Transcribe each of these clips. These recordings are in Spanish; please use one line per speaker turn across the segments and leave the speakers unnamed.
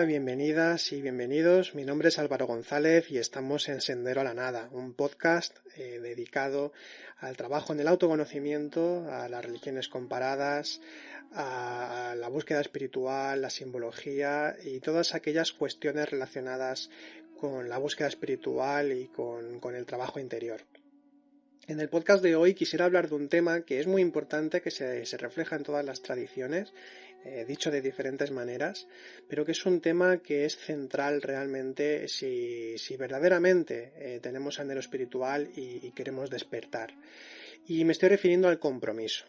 bienvenidas y bienvenidos. Mi nombre es Álvaro González y estamos en Sendero a la Nada, un podcast dedicado al trabajo en el autoconocimiento, a las religiones comparadas, a la búsqueda espiritual, la simbología y todas aquellas cuestiones relacionadas con la búsqueda espiritual y con el trabajo interior. En el podcast de hoy quisiera hablar de un tema que es muy importante, que se refleja en todas las tradiciones, dicho de diferentes maneras, pero que es un tema que es central realmente si verdaderamente tenemos anhelo espiritual y queremos despertar. Y me estoy refiriendo al compromiso.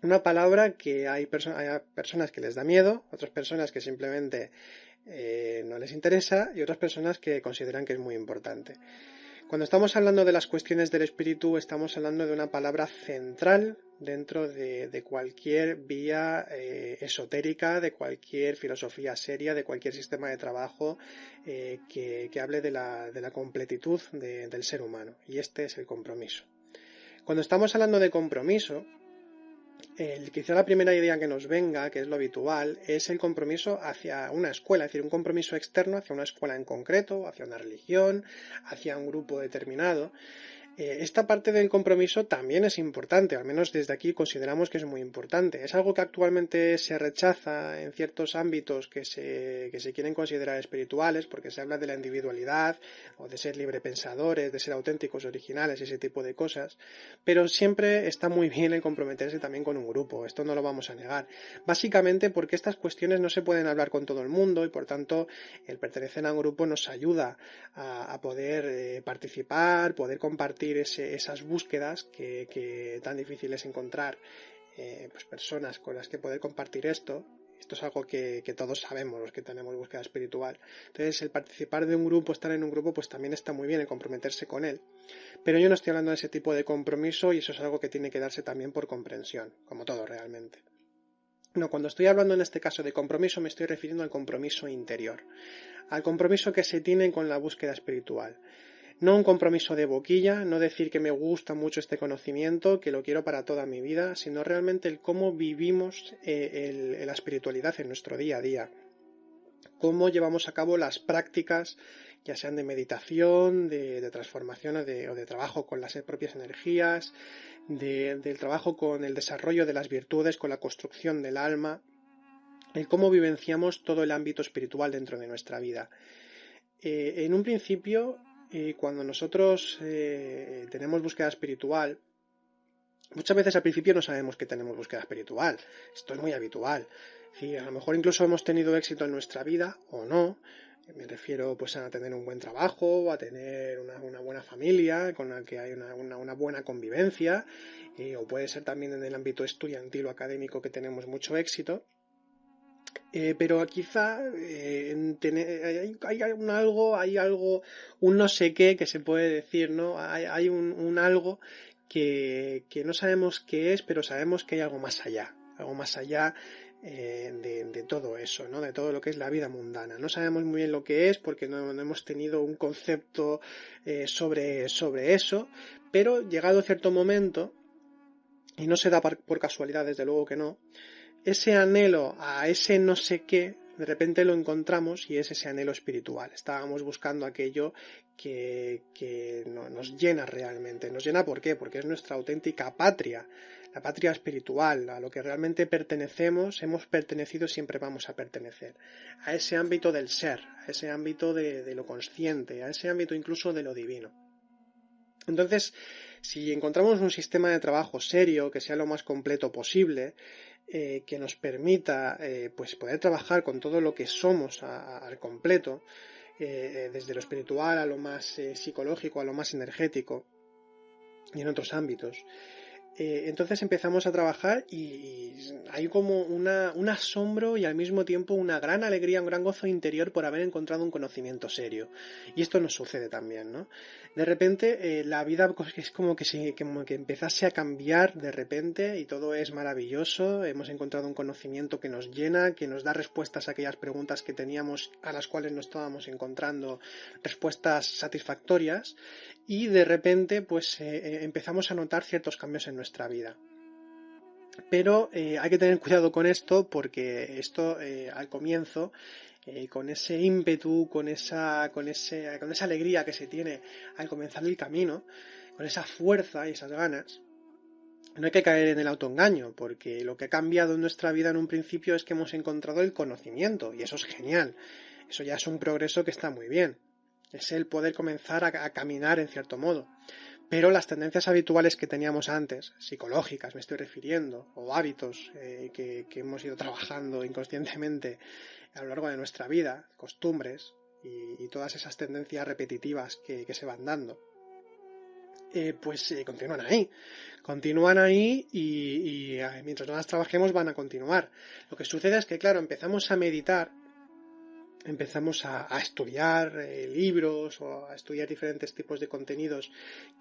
Una palabra que hay personas que les da miedo, otras personas que simplemente no les interesa y otras personas que consideran que es muy importante. Cuando estamos hablando de las cuestiones del espíritu, estamos hablando de una palabra central dentro de cualquier vía esotérica, de cualquier filosofía seria, de cualquier sistema de trabajo que hable de la completitud del ser humano. Y este es el compromiso. Cuando estamos hablando de compromiso, quizá la primera idea que nos venga, que es lo habitual, es el compromiso hacia una escuela, es decir, un compromiso externo hacia una escuela en concreto, hacia una religión, hacia un grupo determinado. Esta parte del compromiso también es importante, al menos desde aquí consideramos que es muy importante. Es algo que actualmente se rechaza en ciertos ámbitos que se quieren considerar espirituales, porque se habla de la individualidad o de ser librepensadores, de ser auténticos, originales, ese tipo de cosas, pero siempre está muy bien el comprometerse también con un grupo, esto no lo vamos a negar. Básicamente porque estas cuestiones no se pueden hablar con todo el mundo y por tanto el pertenecer a un grupo nos ayuda a poder participar, poder compartir esas búsquedas que tan difícil es encontrar pues personas con las que poder compartir esto. Esto es algo que todos sabemos, los que tenemos búsqueda espiritual. Entonces, el participar de un grupo, estar en un grupo, pues también está muy bien el comprometerse con él. Pero yo no estoy hablando de ese tipo de compromiso y eso es algo que tiene que darse también por comprensión, como todo realmente. No, cuando estoy hablando en este caso de compromiso me estoy refiriendo al compromiso interior, al compromiso que se tiene con la búsqueda espiritual. No un compromiso de boquilla, no decir que me gusta mucho este conocimiento, que lo quiero para toda mi vida, sino realmente el cómo vivimos la espiritualidad en nuestro día a día. Cómo llevamos a cabo las prácticas, ya sean de meditación, de transformación o de trabajo con las propias energías, del trabajo con el desarrollo de las virtudes, con la construcción del alma, el cómo vivenciamos todo el ámbito espiritual dentro de nuestra vida. En un principio, cuando nosotros tenemos búsqueda espiritual, muchas veces al principio no sabemos que tenemos búsqueda espiritual. Esto es muy habitual. Sí, a lo mejor incluso hemos tenido éxito en nuestra vida o no. Me refiero pues a tener un buen trabajo, a tener una buena familia con la que hay una buena convivencia, o puede ser también en el ámbito estudiantil o académico que tenemos mucho éxito. Pero quizá hay algo, un no sé qué que se puede decir, ¿no? Hay un algo que no sabemos qué es, pero sabemos que hay algo más allá de todo eso, ¿no? De todo lo que es la vida mundana. No sabemos muy bien lo que es porque no hemos tenido un concepto sobre eso, pero llegado a cierto momento, y no se da por casualidad, desde luego que no, ese anhelo a ese no sé qué, de repente lo encontramos y es ese anhelo espiritual. Estábamos buscando aquello que nos llena realmente. ¿Nos llena por qué? Porque es nuestra auténtica patria, la patria espiritual, a lo que realmente pertenecemos, hemos pertenecido, siempre vamos a pertenecer. A ese ámbito del ser, a ese ámbito de lo consciente, a ese ámbito incluso de lo divino. Entonces, si encontramos un sistema de trabajo serio, que sea lo más completo posible, que nos permita pues poder trabajar con todo lo que somos al completo, desde lo espiritual a lo más psicológico, a lo más energético y en otros ámbitos. Entonces empezamos a trabajar y hay como un asombro y al mismo tiempo una gran alegría, un gran gozo interior por haber encontrado un conocimiento serio. Y esto nos sucede también, ¿no? De repente la vida es como que empezase a cambiar de repente y todo es maravilloso. Hemos encontrado un conocimiento que nos llena, que nos da respuestas a aquellas preguntas que teníamos, a las cuales no estábamos encontrando respuestas satisfactorias. Y de repente pues empezamos a notar ciertos cambios en nuestra vida. Pero hay que tener cuidado con esto porque esto al comienzo con ese ímpetu, con esa alegría que se tiene al comenzar el camino, con esa fuerza y esas ganas. No hay que caer en el autoengaño, porque lo que ha cambiado en nuestra vida en un principio es que hemos encontrado el conocimiento, y eso es genial. Eso ya es un progreso que está muy bien. Es el poder comenzar a caminar en cierto modo. Pero las tendencias habituales que teníamos antes, psicológicas me estoy refiriendo, o hábitos que hemos ido trabajando inconscientemente a lo largo de nuestra vida, costumbres y todas esas tendencias repetitivas que se van dando, continúan ahí y mientras no las trabajemos van a continuar. Lo que sucede es que, claro, empezamos a meditar, empezamos a estudiar libros o a estudiar diferentes tipos de contenidos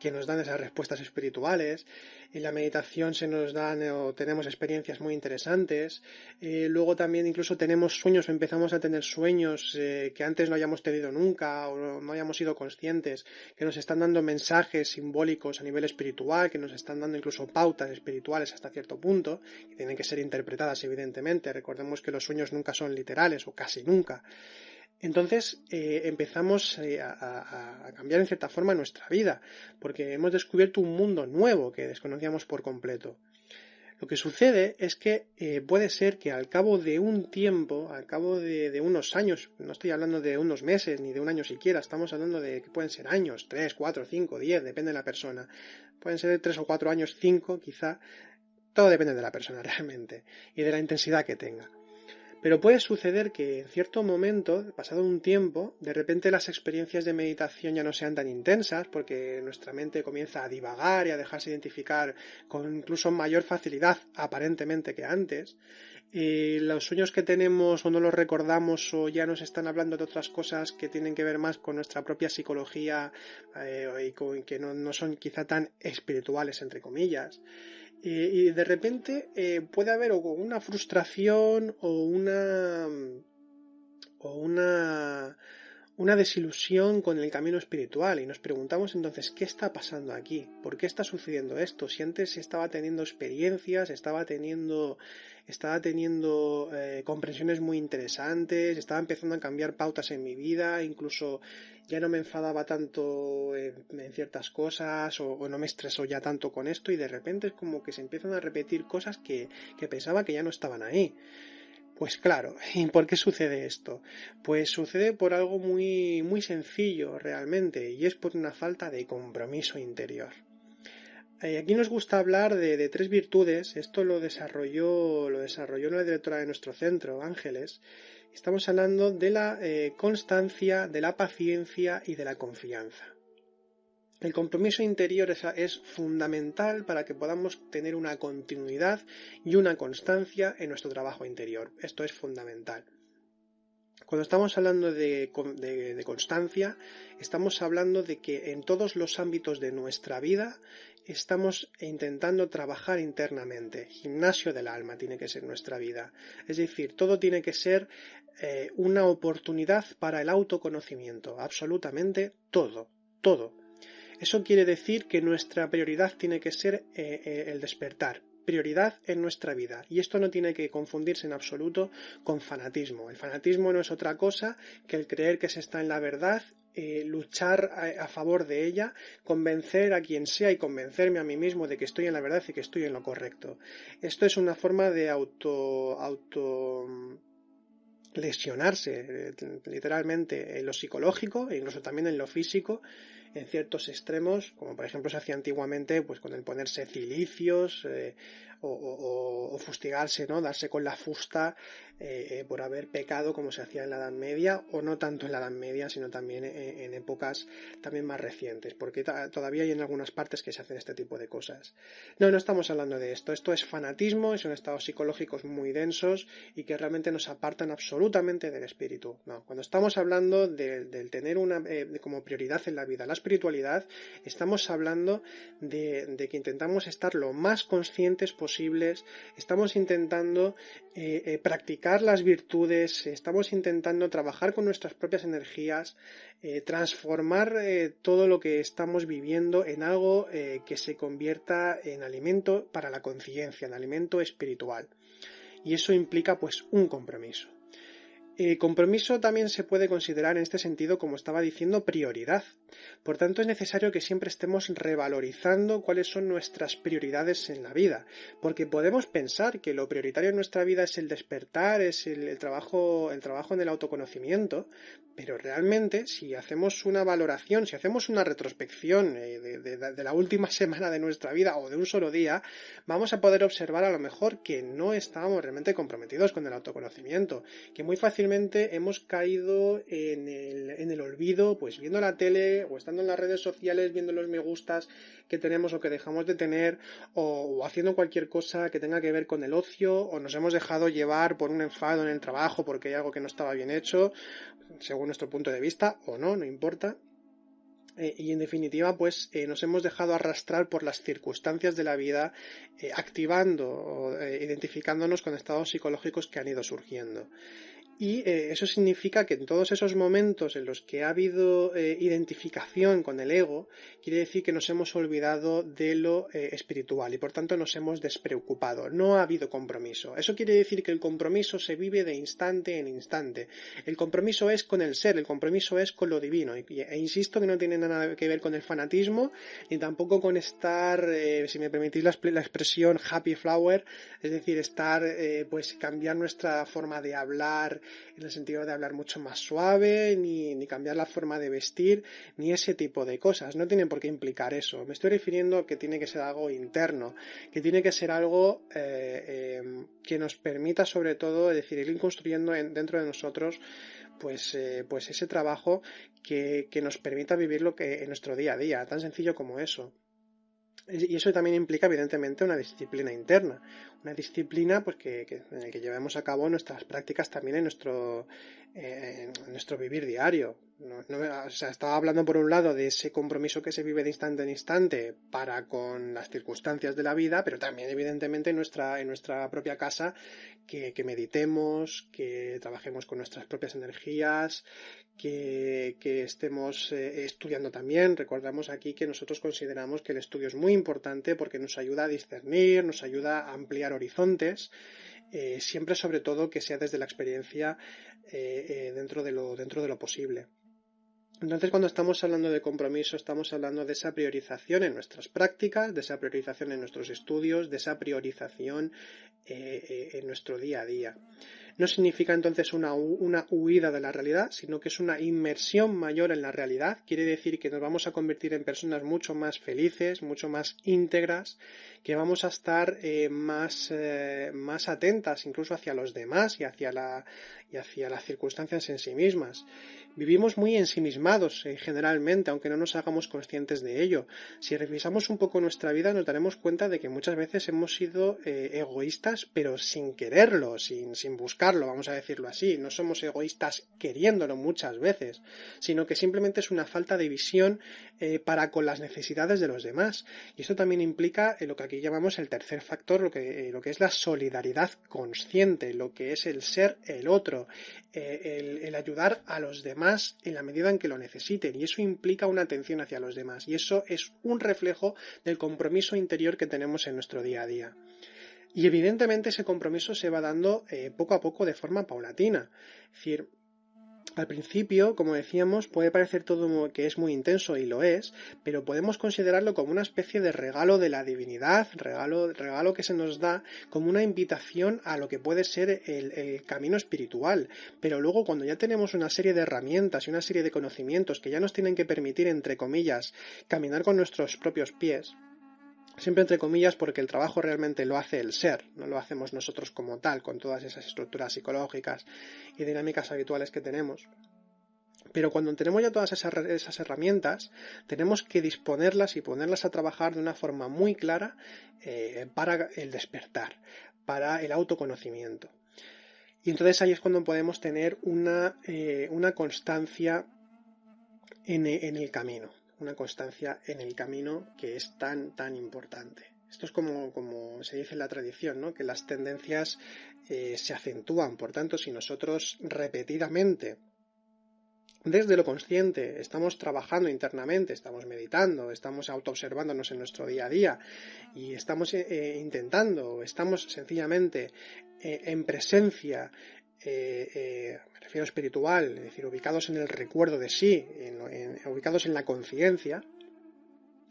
que nos dan esas respuestas espirituales. En la meditación se nos dan o tenemos experiencias muy interesantes. Luego también incluso tenemos sueños o empezamos a tener sueños que antes no hayamos tenido nunca o no hayamos sido conscientes, que nos están dando mensajes simbólicos a nivel espiritual, que nos están dando incluso pautas espirituales hasta cierto punto, que tienen que ser interpretadas evidentemente. Recordemos que los sueños nunca son literales o casi nunca. Entonces empezamos a cambiar en cierta forma nuestra vida, porque hemos descubierto un mundo nuevo que desconocíamos por completo. Lo que sucede es que puede ser que al cabo de un tiempo, al cabo de unos años, no estoy hablando de unos meses ni de un año siquiera, estamos hablando de que pueden ser años, 3, 4, 5, 10, depende de la persona. Pueden ser de 3 o 4 años, 5 quizá, todo depende de la persona realmente y de la intensidad que tenga. Pero puede suceder que en cierto momento, pasado un tiempo, de repente las experiencias de meditación ya no sean tan intensas porque nuestra mente comienza a divagar y a dejarse identificar con incluso mayor facilidad aparentemente que antes. Los sueños que tenemos o no los recordamos o ya nos están hablando de otras cosas que tienen que ver más con nuestra propia psicología y que no son quizá tan espirituales, entre comillas. Y de repente puede haber o una frustración o una desilusión con el camino espiritual y nos preguntamos entonces ¿qué está pasando aquí? ¿Por qué está sucediendo esto? Si antes estaba teniendo experiencias, estaba teniendo comprensiones muy interesantes, estaba empezando a cambiar pautas en mi vida, incluso ya no me enfadaba tanto en ciertas cosas o no me estreso ya tanto con esto y de repente es como que se empiezan a repetir cosas que pensaba que ya no estaban ahí. Pues claro, ¿y por qué sucede esto? Pues sucede por algo muy, muy sencillo realmente, y es por una falta de compromiso interior. Aquí nos gusta hablar de tres virtudes. Esto lo desarrolló una directora de nuestro centro, Ángeles. Estamos hablando de la constancia, de la paciencia y de la confianza. El compromiso interior es fundamental para que podamos tener una continuidad y una constancia en nuestro trabajo interior. Esto es fundamental. Cuando estamos hablando de constancia, estamos hablando de que en todos los ámbitos de nuestra vida estamos intentando trabajar internamente. Gimnasio del alma tiene que ser nuestra vida. Es decir, todo tiene que ser una oportunidad para el autoconocimiento. Absolutamente todo, todo. Eso quiere decir que nuestra prioridad tiene que ser el despertar, prioridad en nuestra vida. Y esto no tiene que confundirse en absoluto con fanatismo. El fanatismo no es otra cosa que el creer que se está en la verdad, luchar a favor de ella, convencer a quien sea y convencerme a mí mismo de que estoy en la verdad y que estoy en lo correcto. Esto es una forma de auto lesionarse literalmente en lo psicológico e incluso también en lo físico en ciertos extremos, como por ejemplo se hacía antiguamente pues con el ponerse cilicios o fustigarse, ¿no? Darse con la fusta por haber pecado como se hacía en la Edad Media, o no tanto en la Edad Media sino también en épocas también más recientes, porque todavía hay en algunas partes que se hacen este tipo de cosas. No estamos hablando de esto. Esto es fanatismo y son estados psicológicos muy densos y que realmente nos apartan absolutamente del espíritu. No, cuando estamos hablando del tener como prioridad en la vida la espiritualidad, estamos hablando de que intentamos estar lo más conscientes posibles, estamos intentando practicar las virtudes, estamos intentando trabajar con nuestras propias energías, transformar todo lo que estamos viviendo en algo que se convierta en alimento para la conciencia, en alimento espiritual. Y eso implica pues un compromiso. Compromiso también se puede considerar en este sentido, como estaba diciendo, prioridad. Por tanto, es necesario que siempre estemos revalorizando cuáles son nuestras prioridades en la vida, porque podemos pensar que lo prioritario en nuestra vida es el despertar, es el trabajo en el autoconocimiento, pero realmente si hacemos una valoración, si hacemos una retrospección de la última semana de nuestra vida o de un solo día, vamos a poder observar a lo mejor que no estábamos realmente comprometidos con el autoconocimiento, que muy fácilmente hemos caído en el olvido, pues viendo la tele o estando en las redes sociales, viendo los me gustas que tenemos o que dejamos de tener, o haciendo cualquier cosa que tenga que ver con el ocio, o nos hemos dejado llevar por un enfado en el trabajo porque hay algo que no estaba bien hecho, según nuestro punto de vista, o no, no importa. Y en definitiva, pues nos hemos dejado arrastrar por las circunstancias de la vida, activando o identificándonos con estados psicológicos que han ido surgiendo. Y eso significa que en todos esos momentos en los que ha habido identificación con el ego, quiere decir que nos hemos olvidado de lo espiritual y por tanto nos hemos despreocupado. No ha habido compromiso. Eso quiere decir que el compromiso se vive de instante en instante. El compromiso es con el ser, el compromiso es con lo divino. E insisto que no tiene nada que ver con el fanatismo ni tampoco con estar, si me permitís la expresión, happy flower, es decir, estar, pues cambiar nuestra forma de hablar en el sentido de hablar mucho más suave, ni cambiar la forma de vestir, ni ese tipo de cosas. No tienen por qué implicar eso. Me estoy refiriendo a que tiene que ser algo interno, que tiene que ser algo que nos permita, sobre todo, es decir, ir construyendo dentro de nosotros pues ese trabajo que nos permita vivir lo que en nuestro día a día, tan sencillo como eso. Y eso también implica, evidentemente, una disciplina interna. Una disciplina pues, en la que llevemos a cabo nuestras prácticas también en nuestro vivir diario. O sea, estaba hablando por un lado de ese compromiso que se vive de instante en instante para con las circunstancias de la vida, pero también, evidentemente, en nuestra propia casa, que meditemos, que trabajemos con nuestras propias energías, que estemos estudiando también. Recordamos aquí que nosotros consideramos que el estudio es muy importante porque nos ayuda a discernir, nos ayuda a ampliar horizontes, siempre sobre todo que sea desde la experiencia dentro de lo posible. Entonces, cuando estamos hablando de compromiso, estamos hablando de esa priorización en nuestras prácticas, de esa priorización en nuestros estudios, de esa priorización en nuestro día a día. No significa entonces una huida de la realidad, sino que es una inmersión mayor en la realidad. Quiere decir que nos vamos a convertir en personas mucho más felices, mucho más íntegras, que vamos a estar más atentas incluso hacia los demás y hacia las circunstancias en sí mismas. Vivimos muy ensimismados generalmente, aunque no nos hagamos conscientes de ello. Si revisamos un poco nuestra vida, nos daremos cuenta de que muchas veces hemos sido egoístas, pero sin quererlo, sin buscarlo, vamos a decirlo así. No somos egoístas queriéndolo muchas veces, sino que simplemente es una falta de visión para con las necesidades de los demás. Y eso también implica lo que aquí llamamos el tercer factor, lo que es la solidaridad consciente, lo que es el ser el otro, el ayudar a los demás en la medida en que lo necesiten, y eso implica una atención hacia los demás, y eso es un reflejo del compromiso interior que tenemos en nuestro día a día. Y evidentemente ese compromiso se va dando poco a poco de forma paulatina. Es decir, al principio, como decíamos, puede parecer todo que es muy intenso y lo es, pero podemos considerarlo como una especie de regalo de la divinidad, regalo que se nos da como una invitación a lo que puede ser el camino espiritual. Pero luego, cuando ya tenemos una serie de herramientas y una serie de conocimientos que ya nos tienen que permitir, entre comillas, caminar con nuestros propios pies, siempre entre comillas porque el trabajo realmente lo hace el ser, no lo hacemos nosotros como tal, con todas esas estructuras psicológicas y dinámicas habituales que tenemos. Pero cuando tenemos ya todas esas herramientas, tenemos que disponerlas y ponerlas a trabajar de una forma muy clara para el despertar, para el autoconocimiento. Y entonces ahí es cuando podemos tener una constancia en el camino. Una constancia en el camino que es tan, tan importante. Esto es como se dice en la tradición, ¿no? Que las tendencias se acentúan. Por tanto, si nosotros repetidamente, desde lo consciente, estamos trabajando internamente, estamos meditando, estamos autoobservándonos en nuestro día a día y estamos intentando, estamos sencillamente en presencia me refiero espiritual, es decir, ubicados en el recuerdo de sí, ubicados en la conciencia,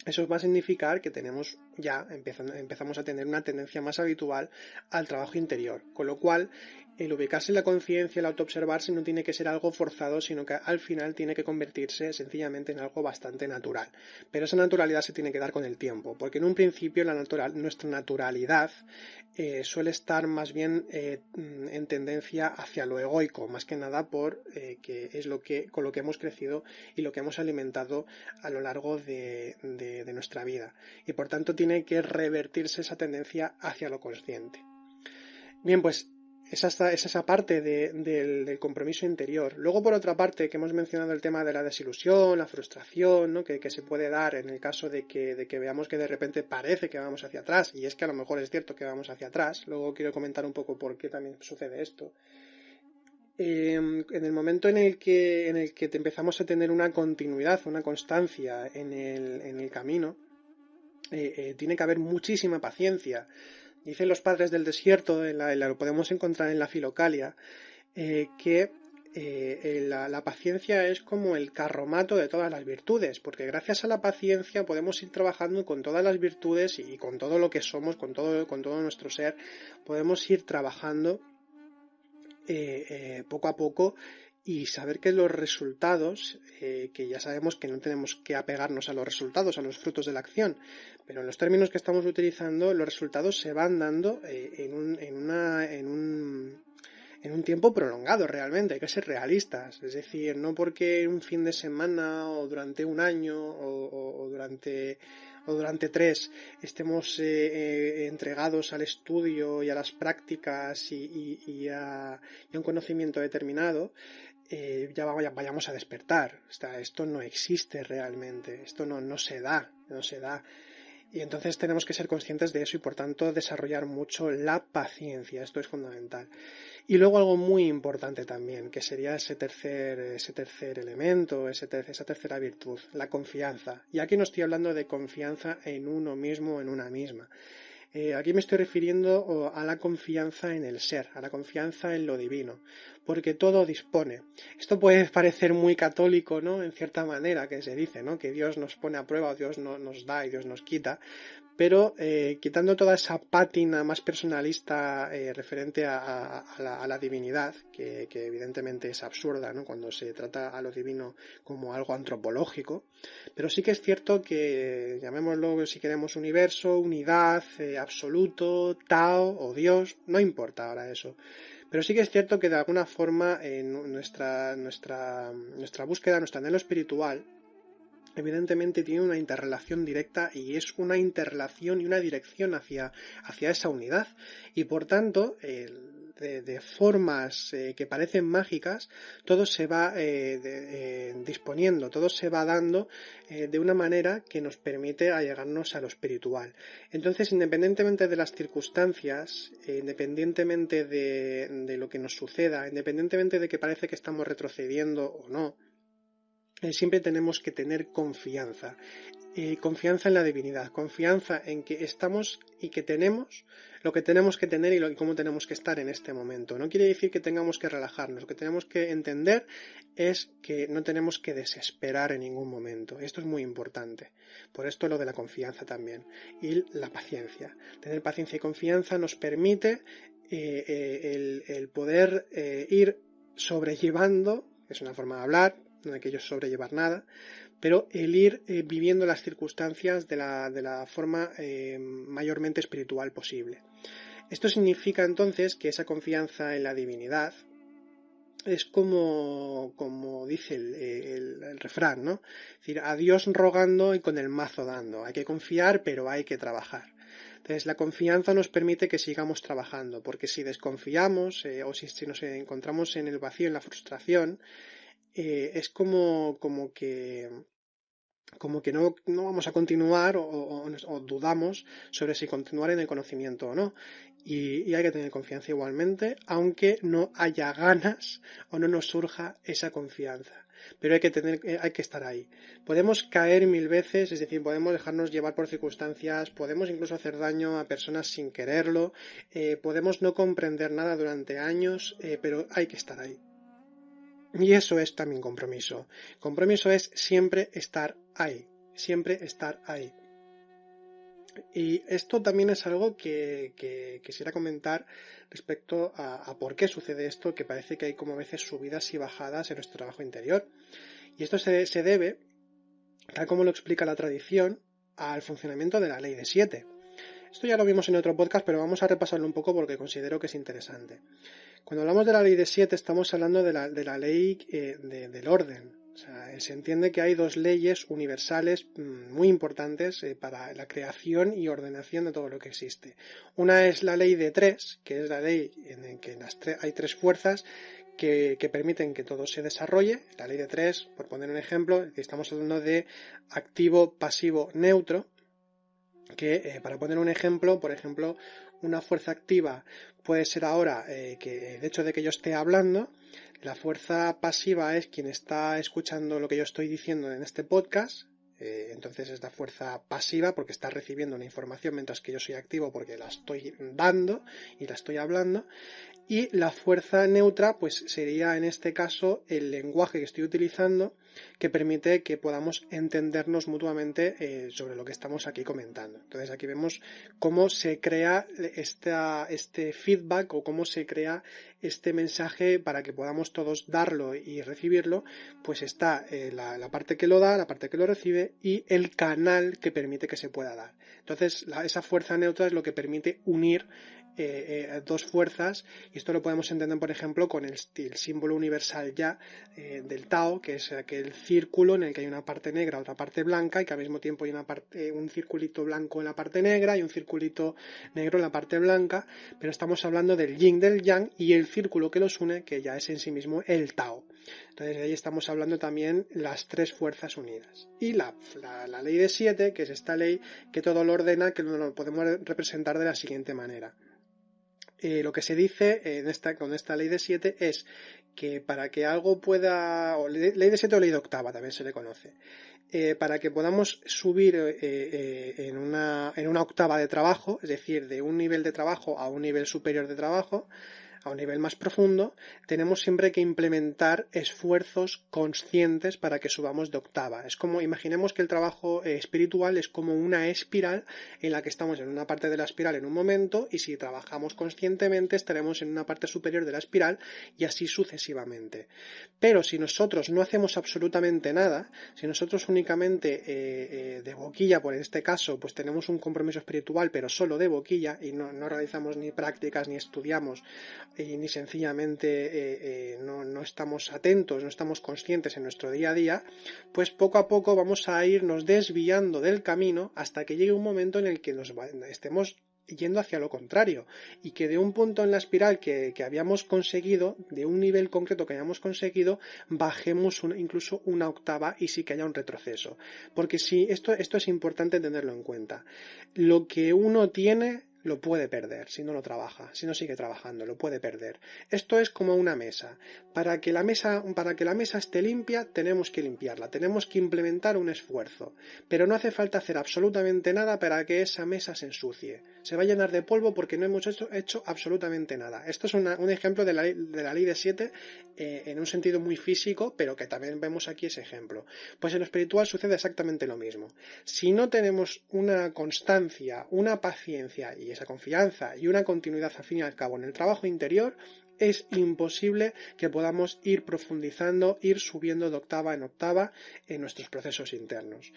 eso va a significar que empezamos a tener una tendencia más habitual al trabajo interior, con lo cual el ubicarse en la conciencia, el autoobservarse no tiene que ser algo forzado, sino que al final tiene que convertirse sencillamente en algo bastante natural. Pero esa naturalidad se tiene que dar con el tiempo, porque en un principio nuestra naturalidad suele estar más bien en tendencia hacia lo egoico, más que nada que es con lo que hemos crecido y lo que hemos alimentado a lo largo de nuestra vida. Y por tanto tiene que revertirse esa tendencia hacia lo consciente. Bien, pues es esa parte del compromiso interior. Luego, por otra parte, que hemos mencionado el tema de la desilusión, la frustración, ¿no? que se puede dar en el caso de que veamos que de repente parece que vamos hacia atrás, y es que a lo mejor es cierto que vamos hacia atrás. Luego quiero comentar un poco por qué también sucede esto. En el momento en el que te empezamos a tener una continuidad, una constancia en el camino, tiene que haber muchísima paciencia. Dicen los padres del desierto, lo podemos encontrar en la Filocalia, que la paciencia es como el carromato de todas las virtudes, porque gracias a la paciencia podemos ir trabajando con todas las virtudes y con todo lo que somos, con todo nuestro ser, podemos ir trabajando poco a poco y saber que los resultados, que ya sabemos que no tenemos que apegarnos a los resultados, a los frutos de la acción, pero en los términos que estamos utilizando, los resultados se van dando en un tiempo prolongado realmente, hay que ser realistas, es decir, no porque un fin de semana o durante un año o durante 3 estemos entregados al estudio y a las prácticas y a un conocimiento determinado, ya vayamos a despertar. Esto no existe realmente, esto no se da. Y entonces tenemos que ser conscientes de eso y por tanto desarrollar mucho la paciencia, esto es fundamental. Y luego algo muy importante también, que sería ese tercer elemento, esa tercera virtud, la confianza. Y aquí no estoy hablando de confianza en uno mismo o en una misma. Aquí me estoy refiriendo a la confianza en el ser, a la confianza en lo divino, porque todo dispone. Esto puede parecer muy católico, ¿no? En cierta manera, que se dice, ¿no? Que Dios nos pone a prueba, Dios nos da y Dios nos quita, pero quitando toda esa pátina más personalista referente a la divinidad, que evidentemente es absurda, ¿no? Cuando se trata a lo divino como algo antropológico, pero sí que es cierto que, llamémoslo si queremos universo, unidad, absoluto, Tao o Dios, no importa ahora eso. Pero sí que es cierto que de alguna forma nuestra búsqueda, nuestro anhelo espiritual, evidentemente tiene una interrelación directa y es una interrelación y una dirección hacia esa unidad. Y por tanto, de formas que parecen mágicas, todo se va disponiendo, todo se va dando de una manera que nos permite allegarnos a lo espiritual. Entonces, independientemente de las circunstancias, independientemente de lo que nos suceda, independientemente de que parece que estamos retrocediendo o no, siempre tenemos que tener confianza. Confianza en la divinidad, confianza en que estamos y que tenemos lo que tenemos que tener y cómo tenemos que estar en este momento. No quiere decir que tengamos que relajarnos, lo que tenemos que entender es que no tenemos que desesperar en ningún momento. Esto es muy importante. Por esto lo de la confianza también. Y la paciencia. Tener paciencia y confianza nos permite el poder ir sobrellevando, es una forma de hablar, no hay que sobrellevar nada, pero el ir viviendo las circunstancias de la forma mayormente espiritual posible. Esto significa entonces que esa confianza en la divinidad es como dice el refrán, ¿no? Es decir, a Dios rogando y con el mazo dando. Hay que confiar, pero hay que trabajar. Entonces, la confianza nos permite que sigamos trabajando, porque si desconfiamos o si nos encontramos en el vacío, en la frustración, es como que no vamos a continuar o dudamos sobre si continuar en el conocimiento o no. Y hay que tener confianza igualmente, aunque no haya ganas o no nos surja esa confianza. pero hay que estar ahí. Podemos caer 1000 veces, es decir, podemos dejarnos llevar por circunstancias, podemos incluso hacer daño a personas sin quererlo, podemos no comprender nada durante años, pero hay que estar ahí. Y eso es también compromiso. Compromiso es siempre estar ahí, siempre estar ahí. Y esto también es algo que quisiera comentar respecto a por qué sucede esto, que parece que hay como a veces subidas y bajadas en nuestro trabajo interior. Y esto se debe, tal como lo explica la tradición, al funcionamiento de la ley de 7. Esto ya lo vimos en otro podcast, pero vamos a repasarlo un poco porque considero que es interesante. Cuando hablamos de la ley de 7 estamos hablando de la ley del orden. O sea, se entiende que hay dos leyes universales muy importantes para la creación y ordenación de todo lo que existe. Una es la ley de 3, que es la ley en la que hay 3 fuerzas que permiten que todo se desarrolle. La ley de 3, por poner un ejemplo, estamos hablando de activo, pasivo, neutro, que para poner un ejemplo, por ejemplo, una fuerza activa puede ser ahora que el hecho de que yo esté hablando. La fuerza pasiva es quien está escuchando lo que yo estoy diciendo en este podcast. Entonces es la fuerza pasiva porque está recibiendo una información, mientras que yo soy activo porque la estoy dando y la estoy hablando. Y la fuerza neutra pues sería en este caso el lenguaje que estoy utilizando, que permite que podamos entendernos mutuamente sobre lo que estamos aquí comentando. Entonces aquí vemos cómo se crea este feedback o cómo se crea este mensaje para que podamos todos darlo y recibirlo. Pues está la parte que lo da, la parte que lo recibe y el canal que permite que se pueda dar. Entonces esa fuerza neutra es lo que permite unir dos fuerzas, y esto lo podemos entender por ejemplo con el símbolo universal ya del Tao, que es aquel círculo en el que hay una parte negra, otra parte blanca, y que al mismo tiempo hay un circulito blanco en la parte negra y un circulito negro en la parte blanca, pero estamos hablando del yin, del yang y el círculo que los une, que ya es en sí mismo el Tao. Entonces ahí estamos hablando también las 3 fuerzas unidas. Y la ley de 7, que es esta ley que todo lo ordena, que lo podemos representar de la siguiente manera. Lo que se dice con esta ley de 7 es que para que algo pueda, o ley de 7 o ley de octava también se le conoce, para que podamos subir en una octava de trabajo, es decir, de un nivel de trabajo a un nivel superior de trabajo, a un nivel más profundo, tenemos siempre que implementar esfuerzos conscientes para que subamos de octava. Es como, imaginemos que el trabajo espiritual es como una espiral en la que estamos en una parte de la espiral en un momento, y si trabajamos conscientemente estaremos en una parte superior de la espiral y así sucesivamente. Pero si nosotros no hacemos absolutamente nada, si nosotros únicamente de boquilla, por este caso, pues tenemos un compromiso espiritual pero solo de boquilla y no realizamos ni prácticas ni estudiamos, y ni sencillamente no estamos atentos, no estamos conscientes en nuestro día a día, pues poco a poco vamos a irnos desviando del camino hasta que llegue un momento en el que estemos yendo hacia lo contrario, y que de un punto en la espiral que habíamos conseguido, de un nivel concreto que hayamos conseguido, bajemos incluso una octava y sí que haya un retroceso. Porque si esto es importante tenerlo en cuenta. Lo que uno tiene lo puede perder si no lo trabaja, si no sigue trabajando, lo puede perder. Esto es como una mesa. Para que la mesa esté limpia, tenemos que limpiarla, tenemos que implementar un esfuerzo, pero no hace falta hacer absolutamente nada para que esa mesa se ensucie. Se va a llenar de polvo porque no hemos hecho absolutamente nada. Esto es un ejemplo de la ley de 7 en un sentido muy físico, pero que también vemos aquí ese ejemplo. Pues en lo espiritual sucede exactamente lo mismo. Si no tenemos una constancia, una paciencia y esa confianza y una continuidad al fin y al cabo en el trabajo interior, es imposible que podamos ir profundizando, ir subiendo de octava en octava en nuestros procesos internos.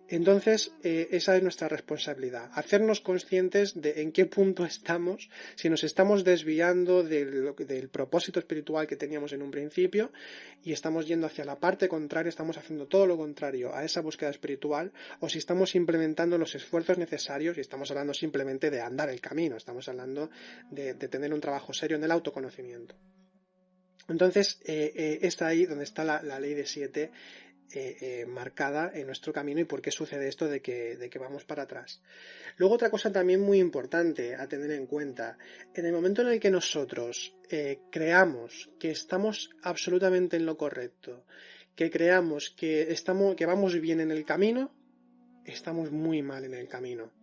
Entonces, esa es nuestra responsabilidad, hacernos conscientes de en qué punto estamos, si nos estamos desviando del propósito espiritual que teníamos en un principio y estamos yendo hacia la parte contraria, estamos haciendo todo lo contrario a esa búsqueda espiritual, o si estamos implementando los esfuerzos necesarios y estamos hablando simplemente de andar el camino, estamos hablando de tener un trabajo serio en el autoconocimiento. Entonces, es ahí donde está la ley de 7 marcada en nuestro camino y por qué sucede esto de que vamos para atrás. Luego otra cosa también muy importante a tener en cuenta, en el momento en el que nosotros creamos que estamos absolutamente en lo correcto, que creamos que vamos bien en el camino, estamos muy mal en el camino.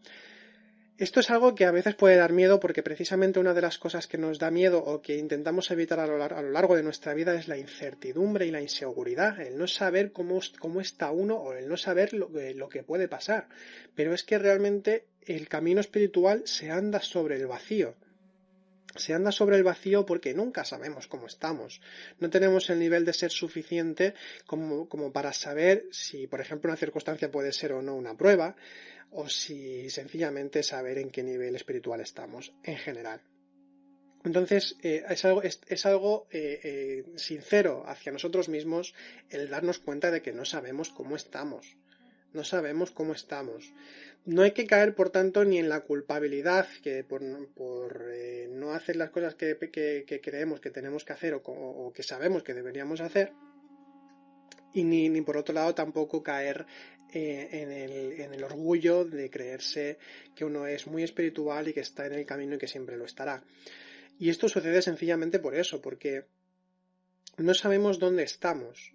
Esto es algo que a veces puede dar miedo porque precisamente una de las cosas que nos da miedo o que intentamos evitar a lo largo de nuestra vida es la incertidumbre y la inseguridad, el no saber cómo está uno o el no saber lo que puede pasar. Pero es que realmente el camino espiritual se anda sobre el vacío. Se anda sobre el vacío porque nunca sabemos cómo estamos. No tenemos el nivel de ser suficiente como para saber si, por ejemplo, una circunstancia puede ser o no una prueba, o si sencillamente saber en qué nivel espiritual estamos en general. Entonces, es algo sincero hacia nosotros mismos el darnos cuenta de que no sabemos cómo estamos. No sabemos cómo estamos. No hay que caer, por tanto, ni en la culpabilidad que por no hacer las cosas que creemos que tenemos que hacer o que sabemos que deberíamos hacer. Y ni por otro lado tampoco caer en el orgullo de creerse que uno es muy espiritual y que está en el camino y que siempre lo estará. Y esto sucede sencillamente por eso, porque no sabemos dónde estamos.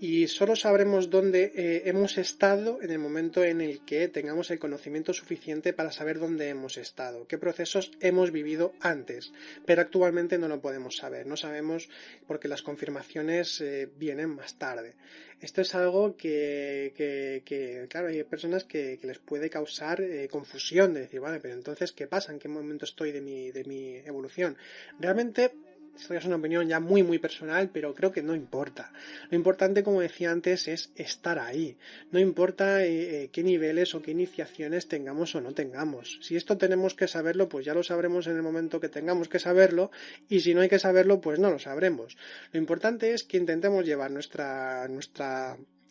Y solo sabremos dónde hemos estado en el momento en el que tengamos el conocimiento suficiente para saber dónde hemos estado, qué procesos hemos vivido antes, pero actualmente no lo podemos saber, no sabemos porque las confirmaciones vienen más tarde. Esto es algo que claro, hay personas que les puede causar confusión, de decir, vale, pero entonces, ¿qué pasa? ¿En qué momento estoy de mi evolución? Realmente, esto ya es una opinión ya muy personal, pero creo que no importa. Lo importante, como decía antes, es estar ahí. No importa qué niveles o qué iniciaciones tengamos o no tengamos. Si esto tenemos que saberlo, pues ya lo sabremos en el momento que tengamos que saberlo, y si no hay que saberlo, pues no lo sabremos. Lo importante es que intentemos llevar nuestra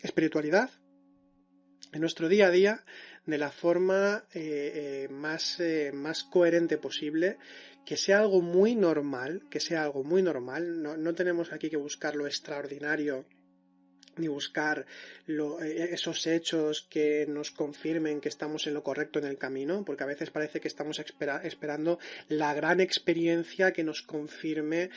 espiritualidad en nuestro día a día de la forma más coherente posible, que sea algo muy normal, no tenemos aquí que buscar lo extraordinario ni buscar esos hechos que nos confirmen que estamos en lo correcto en el camino, porque a veces parece que estamos esperando la gran experiencia que nos confirme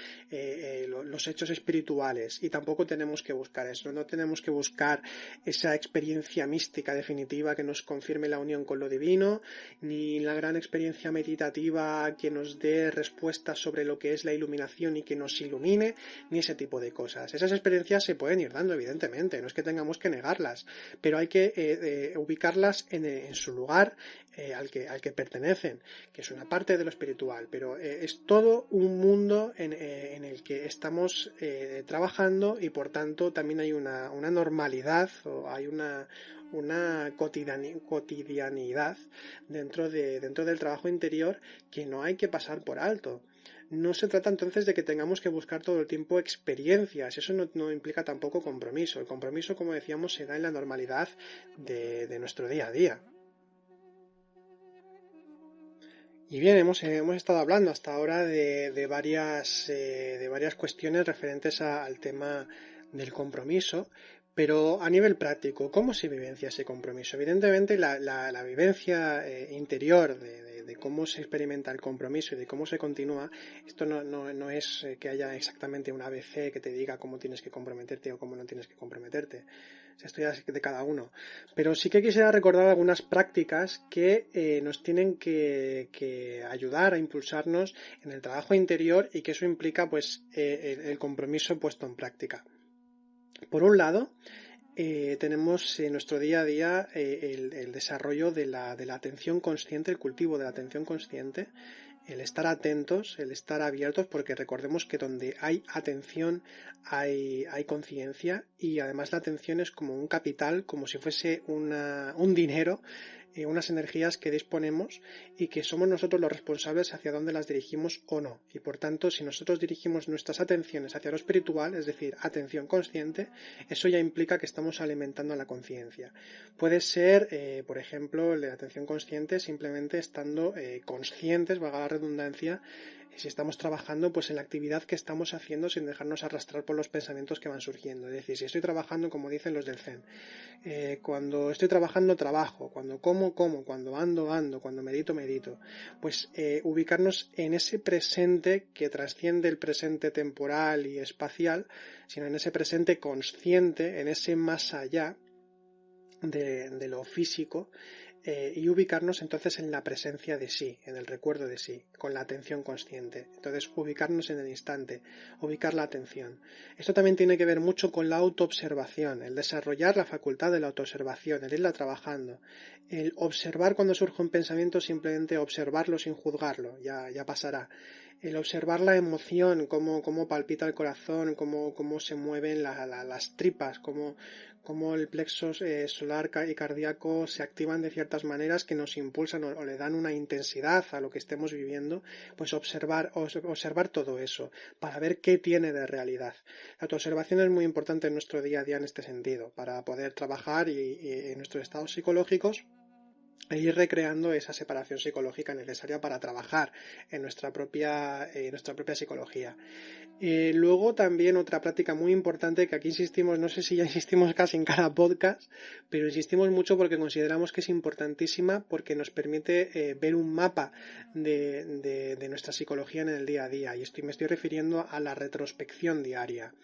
los hechos espirituales, y tampoco tenemos que buscar eso, no tenemos que buscar esa experiencia mística definitiva que nos confirme la unión con lo divino, ni la gran experiencia meditativa que nos dé respuestas sobre lo que es la iluminación y que nos ilumine, ni ese tipo de cosas. Esas experiencias se pueden ir dando, evidentemente, no es que tengamos que negarlas, pero hay que ubicarlas en su lugar al que pertenecen, que es una parte de lo espiritual, pero es todo un mundo en el que estamos trabajando, y por tanto también hay una normalidad, o hay una cotidianidad dentro del trabajo interior que no hay que pasar por alto. No se trata entonces de que tengamos que buscar todo el tiempo experiencias, eso no implica tampoco compromiso. El compromiso, como decíamos, se da en la normalidad de nuestro día a día. Y bien, hemos estado hablando hasta ahora de varias cuestiones referentes al tema del compromiso, pero a nivel práctico, ¿cómo se vivencia ese compromiso? Evidentemente, la vivencia interior de cómo se experimenta el compromiso y de cómo se continúa, esto no es que haya exactamente un ABC que te diga cómo tienes que comprometerte o cómo no tienes que comprometerte. Esto ya es de cada uno. Pero sí que quisiera recordar algunas prácticas que nos tienen que ayudar a impulsarnos en el trabajo interior, y que eso implica pues el compromiso puesto en práctica. Por un lado, tenemos en nuestro día a día el desarrollo de la atención consciente, el cultivo de la atención consciente, el estar atentos, el estar abiertos, porque recordemos que donde hay atención hay conciencia, y además la atención es como un capital, como si fuese un dinero, unas energías que disponemos y que somos nosotros los responsables hacia dónde las dirigimos o no. Y por tanto, si nosotros dirigimos nuestras atenciones hacia lo espiritual, es decir, atención consciente, eso ya implica que estamos alimentando la conciencia. Puede ser, por ejemplo, la atención consciente simplemente estando conscientes, valga la redundancia, si estamos trabajando pues en la actividad que estamos haciendo sin dejarnos arrastrar por los pensamientos que van surgiendo. Es decir, si estoy trabajando, como dicen los del Zen, cuando estoy trabajando, trabajo, cuando como, como, cuando ando, ando, cuando medito, medito. Pues ubicarnos en ese presente que trasciende el presente temporal y espacial, sino en ese presente consciente, en ese más allá de lo físico, y ubicarnos entonces en la presencia de sí, en el recuerdo de sí, con la atención consciente. Entonces, ubicarnos en el instante, ubicar la atención. Esto también tiene que ver mucho con la autoobservación, el desarrollar la facultad de la autoobservación, el irla trabajando, el observar cuando surge un pensamiento, simplemente observarlo sin juzgarlo, ya pasará. El observar la emoción, cómo palpita el corazón, cómo se mueven las tripas, cómo el plexo solar y cardíaco se activan de ciertas maneras que nos impulsan o le dan una intensidad a lo que estemos viviendo, pues observar todo eso para ver qué tiene de realidad. La autoobservación es muy importante en nuestro día a día en este sentido, para poder trabajar y en nuestros estados psicológicos e ir recreando esa separación psicológica necesaria para trabajar en nuestra propia psicología. Luego también otra práctica muy importante que aquí insistimos, no sé si ya insistimos casi en cada podcast, pero insistimos mucho porque consideramos que es importantísima porque nos permite ver un mapa de nuestra psicología en el día a día, y me estoy refiriendo a la retrospección diaria.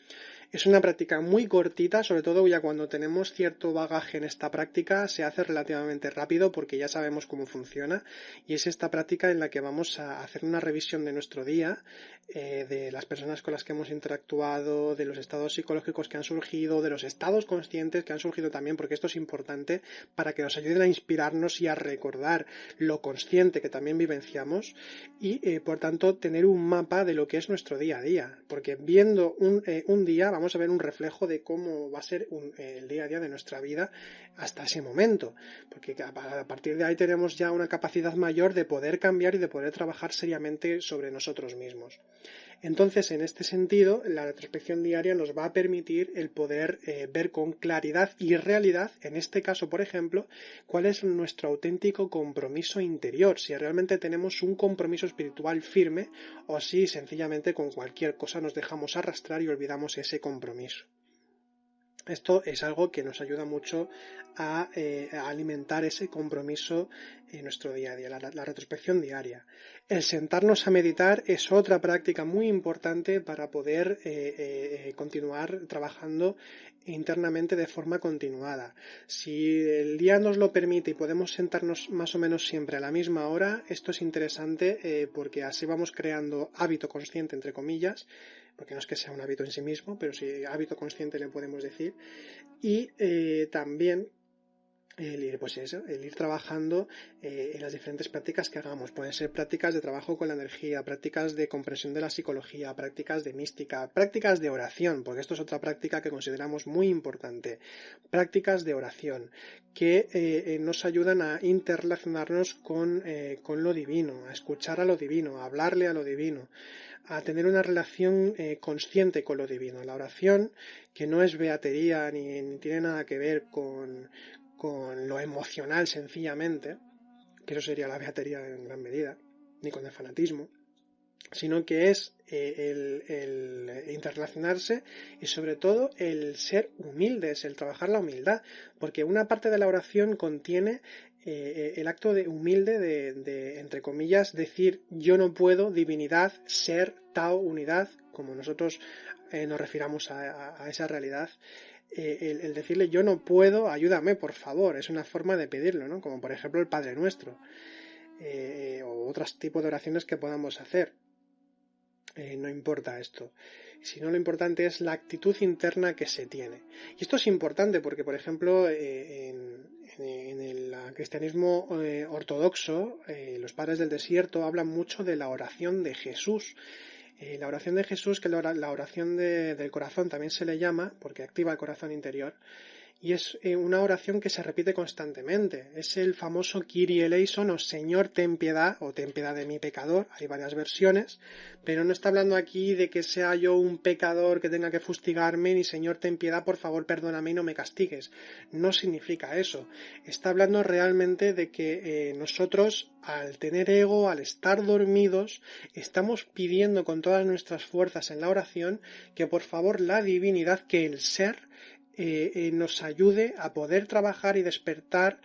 Es una práctica muy cortita, sobre todo ya cuando tenemos cierto bagaje en esta práctica, se hace relativamente rápido porque ya sabemos cómo funciona, y es esta práctica en la que vamos a hacer una revisión de nuestro día, de las personas con las que hemos interactuado, de los estados psicológicos que han surgido, de los estados conscientes que han surgido también, porque esto es importante para que nos ayuden a inspirarnos y a recordar lo consciente que también vivenciamos y, por tanto, tener un mapa de lo que es nuestro día a día, porque viendo un día vamos a ver un reflejo de cómo va a ser el día a día de nuestra vida hasta ese momento, porque a partir de ahí tenemos ya una capacidad mayor de poder cambiar y de poder trabajar seriamente sobre nosotros mismos. Entonces, en este sentido, la retrospección diaria nos va a permitir el poder ver con claridad y realidad, en este caso, por ejemplo, cuál es nuestro auténtico compromiso interior, si realmente tenemos un compromiso espiritual firme o si sencillamente con cualquier cosa nos dejamos arrastrar y olvidamos ese compromiso. Esto es algo que nos ayuda mucho a alimentar ese compromiso en nuestro día a día, la retrospección diaria. El sentarnos a meditar es otra práctica muy importante para poder continuar trabajando internamente de forma continuada. Si el día nos lo permite y podemos sentarnos más o menos siempre a la misma hora, esto es interesante porque así vamos creando hábito consciente, entre comillas, porque no es que sea un hábito en sí mismo, pero sí hábito consciente le podemos decir, y también el ir trabajando en las diferentes prácticas que hagamos. Pueden ser prácticas de trabajo con la energía, prácticas de comprensión de la psicología, prácticas de mística, prácticas de oración, porque esto es otra práctica que consideramos muy importante. Prácticas de oración que nos ayudan a interrelacionarnos con lo divino, a escuchar a lo divino, a hablarle a lo divino, a tener una relación consciente con lo divino. La oración, que no es beatería ni tiene nada que ver con lo emocional sencillamente, que eso sería la beatería en gran medida, ni con el fanatismo, sino que es el interrelacionarse y sobre todo el ser humildes, el trabajar la humildad, porque una parte de la oración contiene el acto de humilde de, entre comillas, decir yo no puedo, divinidad, ser, Tao, unidad, como nosotros nos refiramos a esa realidad. El decirle yo no puedo, ayúdame por favor, es una forma de pedirlo, ¿no? Como por ejemplo el Padre Nuestro, o otros tipos de oraciones que podamos hacer. No importa esto, sino lo importante es la actitud interna que se tiene. Y esto es importante porque, por ejemplo, en el cristianismo ortodoxo, los padres del desierto hablan mucho de la oración de Jesús. La oración de Jesús, que la oración del corazón también se le llama, porque activa el corazón interior, y es una oración que se repite constantemente. Es el famoso Kyrie eleison o Señor ten piedad o ten piedad de mi pecador. Hay varias versiones, pero no está hablando aquí de que sea yo un pecador que tenga que fustigarme, ni Señor ten piedad, por favor perdóname y no me castigues. No significa eso. Está hablando realmente de que nosotros, al tener ego, al estar dormidos, estamos pidiendo con todas nuestras fuerzas en la oración que por favor la divinidad, que el ser, nos ayude a poder trabajar y despertar,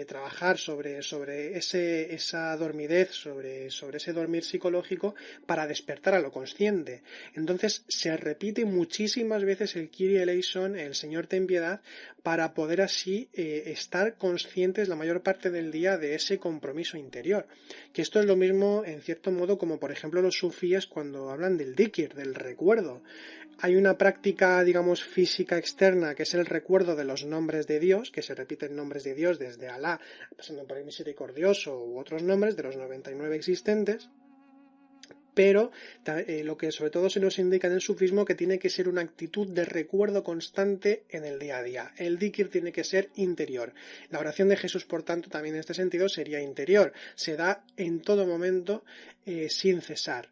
trabajar sobre esa dormidez, sobre ese dormir psicológico para despertar a lo consciente. Entonces se repite muchísimas veces el Kyrie eleison, el Señor ten piedad, para poder así estar conscientes la mayor parte del día de ese compromiso interior. Que esto es lo mismo en cierto modo como por ejemplo los sufíes cuando hablan del dhikr, del recuerdo. Hay una práctica, digamos, física externa, que es el recuerdo de los nombres de Dios, que se repiten nombres de Dios desde Alá, pasando por el misericordioso u otros nombres de los 99 existentes, pero lo que sobre todo se nos indica en el sufismo que tiene que ser una actitud de recuerdo constante en el día a día. El dhikr tiene que ser interior. La oración de Jesús, por tanto, también en este sentido sería interior. Se da en todo momento sin cesar.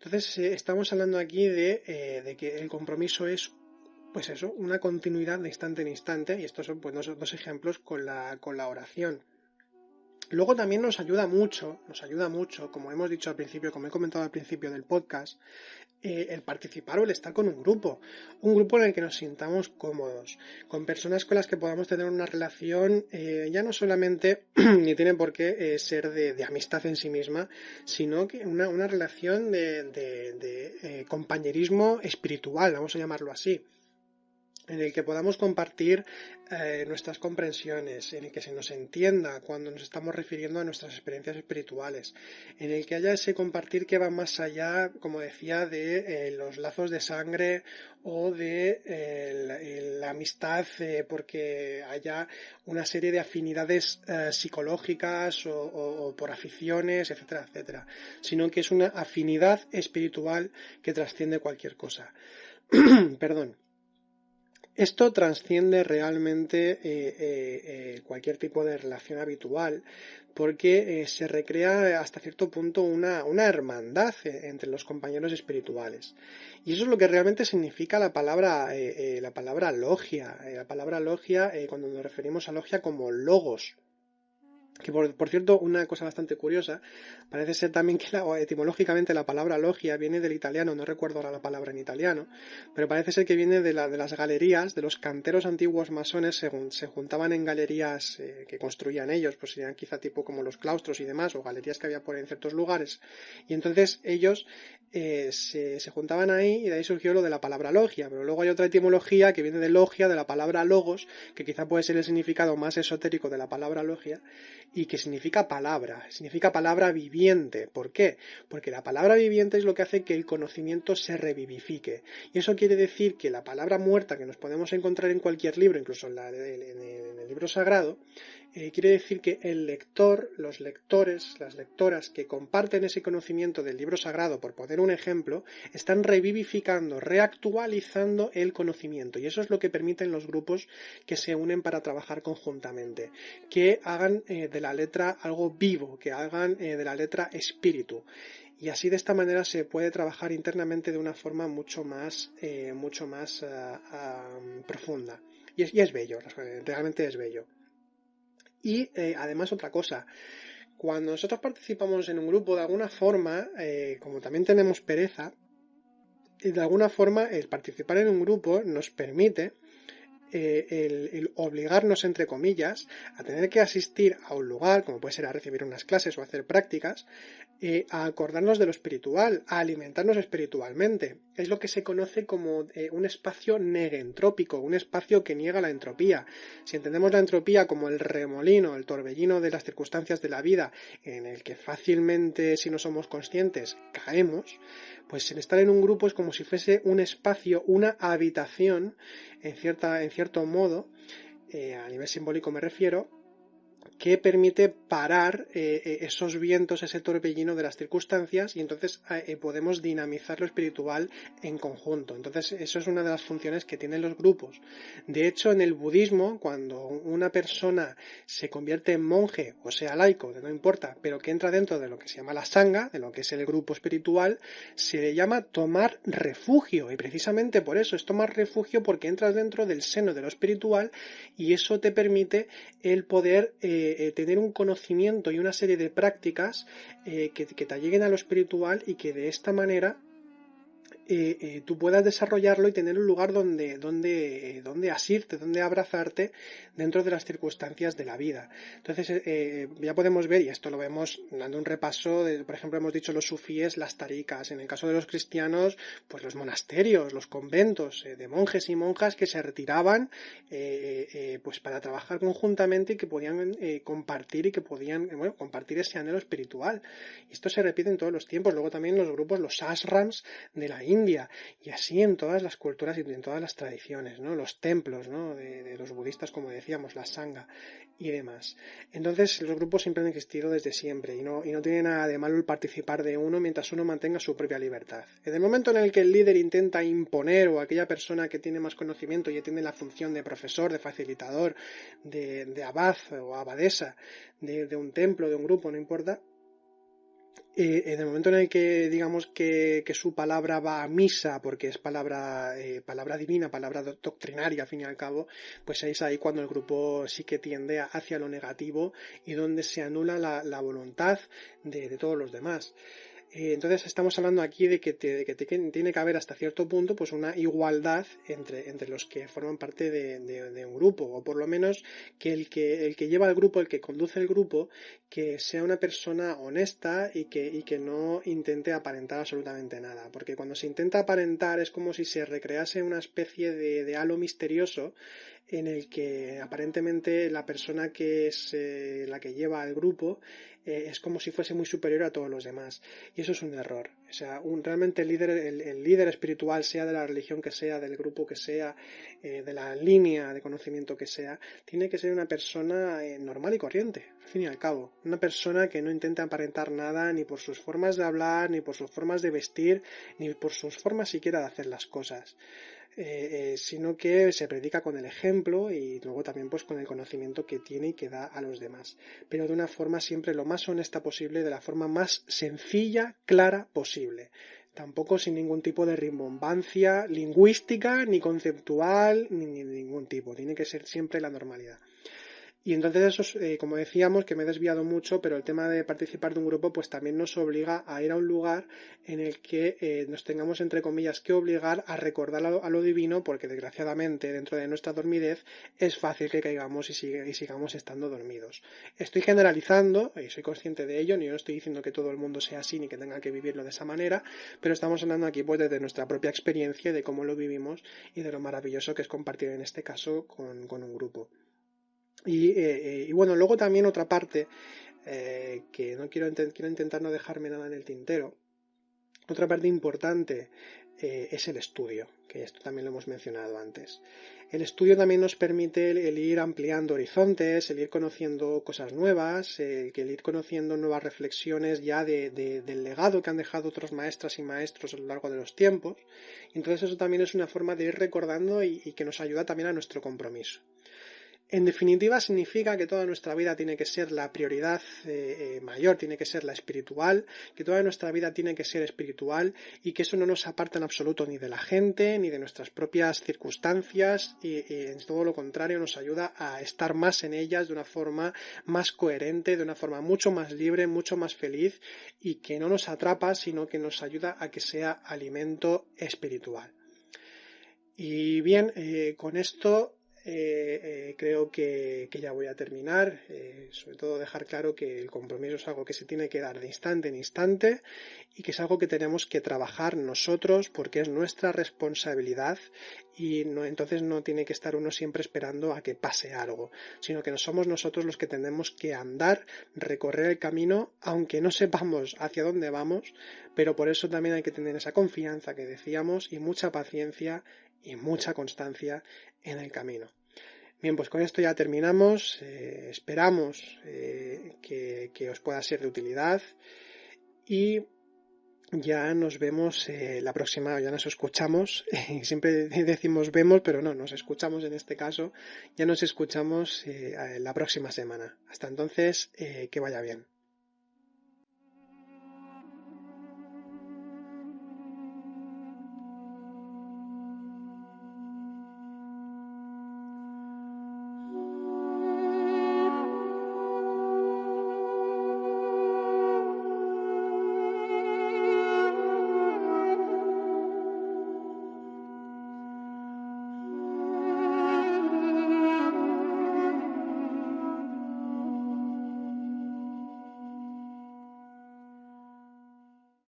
Entonces estamos hablando aquí de que el compromiso es, pues eso, una continuidad de instante en instante, y estos son pues dos ejemplos con la oración. Luego también nos ayuda mucho, como hemos dicho al principio, como he comentado al principio del podcast, el participar o el estar con un grupo en el que nos sintamos cómodos, con personas con las que podamos tener una relación, ya no solamente, ni tiene por qué ser de amistad en sí misma, sino que una relación de compañerismo espiritual, vamos a llamarlo así, en el que podamos compartir nuestras comprensiones, en el que se nos entienda cuando nos estamos refiriendo a nuestras experiencias espirituales, en el que haya ese compartir que va más allá, como decía, de los lazos de sangre o de la amistad, porque haya una serie de afinidades psicológicas o por aficiones, etcétera, etcétera, sino que es una afinidad espiritual que trasciende cualquier cosa. Perdón. Esto trasciende realmente cualquier tipo de relación habitual porque se recrea hasta cierto punto una hermandad entre los compañeros espirituales. Y eso es lo que realmente significa la palabra logia. La palabra logia, cuando nos referimos a logia como logos. Que por cierto, una cosa bastante curiosa, parece ser también que etimológicamente la palabra logia viene del italiano, no recuerdo ahora la palabra en italiano, pero parece ser que viene de las galerías, de los canteros antiguos masones, se juntaban en galerías que construían ellos, pues serían quizá tipo como los claustros y demás, o galerías que había por en ciertos lugares, y entonces ellos se juntaban ahí y de ahí surgió lo de la palabra logia, pero luego hay otra etimología que viene de logia, de la palabra logos, que quizá puede ser el significado más esotérico de la palabra logia, y que significa palabra viviente. ¿Por qué? Porque la palabra viviente es lo que hace que el conocimiento se revivifique. Y eso quiere decir que la palabra muerta que nos podemos encontrar en cualquier libro, incluso en el libro sagrado, quiere decir que el lector, los lectores, las lectoras que comparten ese conocimiento del libro sagrado, por poner un ejemplo, están revivificando, reactualizando el conocimiento. Y eso es lo que permiten los grupos que se unen para trabajar conjuntamente, que hagan de la letra algo vivo, que hagan de la letra espíritu. Y así de esta manera se puede trabajar internamente de una forma mucho más profunda. Y es bello, realmente es bello. Y además otra cosa, cuando nosotros participamos en un grupo, de alguna forma, como también tenemos pereza, de alguna forma el participar en un grupo nos permite el obligarnos, entre comillas, a tener que asistir a un lugar, como puede ser a recibir unas clases o a hacer prácticas, a acordarnos de lo espiritual, a alimentarnos espiritualmente. Es lo que se conoce como un espacio negentrópico, un espacio que niega la entropía. Si entendemos la entropía como el remolino, el torbellino de las circunstancias de la vida, en el que fácilmente, si no somos conscientes, caemos, pues el estar en un grupo es como si fuese un espacio, una habitación, en cierto modo, a nivel simbólico me refiero, que permite parar esos vientos, ese torbellino de las circunstancias, y entonces podemos dinamizar lo espiritual en conjunto. Entonces eso es una de las funciones que tienen los grupos. De hecho, en el budismo, cuando una persona se convierte en monje, o sea laico, no importa, pero que entra dentro de lo que se llama la sangha, de lo que es el grupo espiritual, se le llama tomar refugio, y precisamente por eso es tomar refugio, porque entras dentro del seno de lo espiritual, y eso te permite el poder tener un conocimiento y una serie de prácticas que te lleguen a lo espiritual, y que de esta manera tú puedas desarrollarlo y tener un lugar donde asirte, donde abrazarte dentro de las circunstancias de la vida. Entonces, ya podemos ver, y esto lo vemos dando un repaso, por ejemplo, hemos dicho los sufíes, las taricas; en el caso de los cristianos, pues los monasterios, los conventos de monjes y monjas que se retiraban pues para trabajar conjuntamente, y que podían compartir, y que podían compartir ese anhelo espiritual. Y esto se repite en todos los tiempos. Luego también los grupos, los ashrams de la India, y así en todas las culturas y en todas las tradiciones, ¿no? Los templos, ¿no? de los budistas, como decíamos, la sangha y demás. Entonces, los grupos siempre han existido desde siempre, y no tiene nada de malo el participar de uno mientras uno mantenga su propia libertad. En el momento en el que el líder intenta imponer, o aquella persona que tiene más conocimiento y tiene la función de profesor, de facilitador, de abad o abadesa de un templo, de un grupo, no importa, en el momento en el que digamos que su palabra va a misa, porque es palabra divina, palabra doctrinaria al fin y al cabo, pues es ahí cuando el grupo sí que tiende hacia lo negativo, y donde se anula la voluntad de todos los demás. Entonces estamos hablando aquí de que tiene que haber hasta cierto punto pues una igualdad entre los que forman parte de un grupo, o por lo menos que el que lleva el grupo, el que conduce el grupo, que sea una persona honesta, y que no intente aparentar absolutamente nada, porque cuando se intenta aparentar es como si se recrease una especie de halo misterioso, en el que aparentemente la persona que es la que lleva al grupo es como si fuese muy superior a todos los demás. Y eso es un error. O sea, realmente el líder espiritual, sea de la religión que sea, del grupo que sea, de la línea de conocimiento que sea, tiene que ser una persona normal y corriente, al fin y al cabo. Una persona que no intente aparentar nada, ni por sus formas de hablar, ni por sus formas de vestir, ni por sus formas siquiera de hacer las cosas. Sino que se predica con el ejemplo, y luego también pues con el conocimiento que tiene y que da a los demás, pero de una forma siempre lo más honesta posible, de la forma más sencilla, clara posible, tampoco sin ningún tipo de rimbombancia lingüística, ni conceptual, ni de ningún tipo. Tiene que ser siempre la normalidad. Y entonces eso, como decíamos, que me he desviado mucho, pero el tema de participar de un grupo pues también nos obliga a ir a un lugar en el que nos tengamos, entre comillas, que obligar a recordar a lo divino, porque desgraciadamente dentro de nuestra dormidez es fácil que caigamos y sigamos estando dormidos. Estoy generalizando, y soy consciente de ello, ni yo no estoy diciendo que todo el mundo sea así ni que tenga que vivirlo de esa manera, pero estamos hablando aquí pues desde nuestra propia experiencia, de cómo lo vivimos y de lo maravilloso que es compartir en este caso con un grupo. Y bueno, luego también otra parte que no quiero intentar no dejarme nada en el tintero. Otra parte importante es el estudio, que esto también lo hemos mencionado antes. El estudio también nos permite el ir ampliando horizontes, el ir conociendo cosas nuevas, el ir conociendo nuevas reflexiones ya del legado que han dejado otros maestras y maestros a lo largo de los tiempos. Entonces eso también es una forma de ir recordando, y que nos ayuda también a nuestro compromiso. En definitiva, significa que toda nuestra vida tiene que ser la prioridad mayor, tiene que ser la espiritual, que toda nuestra vida tiene que ser espiritual, y que eso no nos aparta en absoluto ni de la gente, ni de nuestras propias circunstancias, y en todo lo contrario nos ayuda a estar más en ellas de una forma más coherente, de una forma mucho más libre, mucho más feliz, y que no nos atrapa, sino que nos ayuda a que sea alimento espiritual. Y bien, con esto creo que ya voy a terminar. Sobre todo dejar claro que el compromiso es algo que se tiene que dar de instante en instante, y que es algo que tenemos que trabajar nosotros, porque es nuestra responsabilidad, y entonces no tiene que estar uno siempre esperando a que pase algo, sino que no somos nosotros los que tenemos que andar, recorrer el camino, aunque no sepamos hacia dónde vamos, pero por eso también hay que tener esa confianza que decíamos, y mucha paciencia y mucha constancia en el camino. Bien, pues con esto ya terminamos. Esperamos que os pueda ser de utilidad y ya nos vemos la próxima, ya nos escuchamos. Siempre decimos vemos, pero no, nos escuchamos en este caso. Ya nos escuchamos la próxima semana. Hasta entonces, que vaya bien.